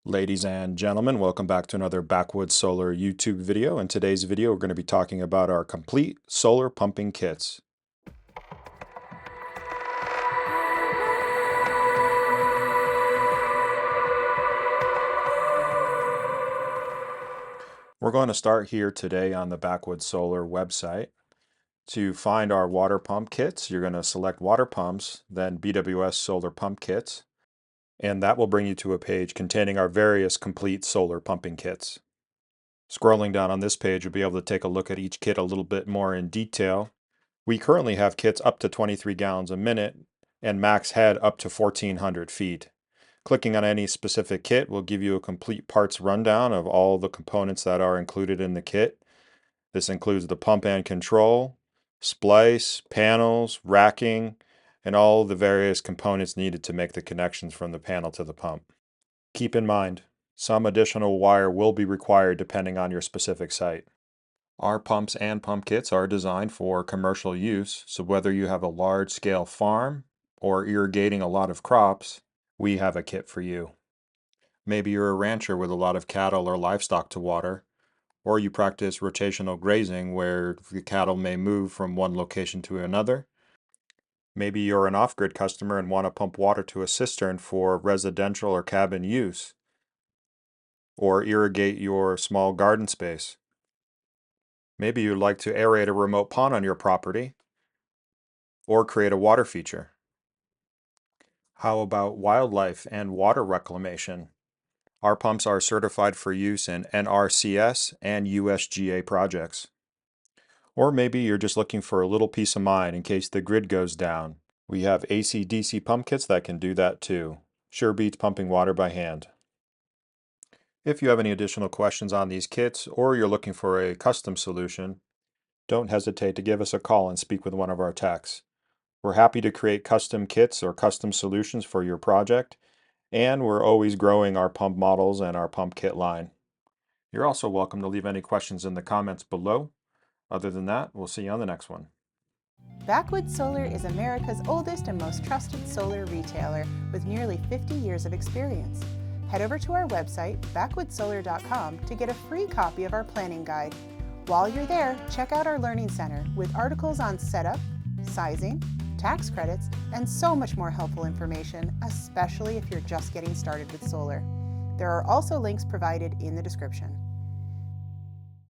Ladies and gentlemen, welcome back to another Backwoods Solar YouTube video. In today's video, we're going to be talking about our complete solar pumping kits. We're going to start here today on the Backwoods Solar website. To find our water pump kits, you're going to select water pumps, then BWS solar pump kits, and that will bring you to a page containing our various complete solar pumping kits. Scrolling down on this page, you'll be able to take a look at each kit a little bit more in detail. We currently have kits up to 23 gallons a minute and max head up to 1,400 feet. Clicking on any specific kit will give you a complete parts rundown of all the components that are included in the kit. This includes the pump and control, splice, panels, racking, and all the various components needed to make the connections from the panel to the pump. Keep in mind, some additional wire will be required depending on your specific site. Our pumps and pump kits are designed for commercial use, so whether you have a large-scale farm or irrigating a lot of crops, we have a kit for you. Maybe you're a rancher with a lot of cattle or livestock to water, or you practice rotational grazing where the cattle may move from one location to another. Maybe you're an off-grid customer and want to pump water to a cistern for residential or cabin use, or irrigate your small garden space. Maybe you'd like to aerate a remote pond on your property or create a water feature. How about wildlife and water reclamation? Our pumps are certified for use in NRCS and USGA projects. Or maybe you're just looking for a little peace of mind in case the grid goes down. We have AC/DC pump kits that can do that too. Sure beats pumping water by hand. If you have any additional questions on these kits or you're looking for a custom solution, don't hesitate to give us a call and speak with one of our techs. We're happy to create custom kits or custom solutions for your project, and we're always growing our pump models and our pump kit line. You're also welcome to leave any questions in the comments below. Other than that, we'll see you on the next one. Backwoods Solar is America's oldest and most trusted solar retailer with nearly 50 years of experience. Head over to our website, backwoodssolar.com, to get a free copy of our planning guide. While you're there, check out our Learning Center with articles on setup, sizing, tax credits, and so much more helpful information, especially if you're just getting started with solar. There are also links provided in the description.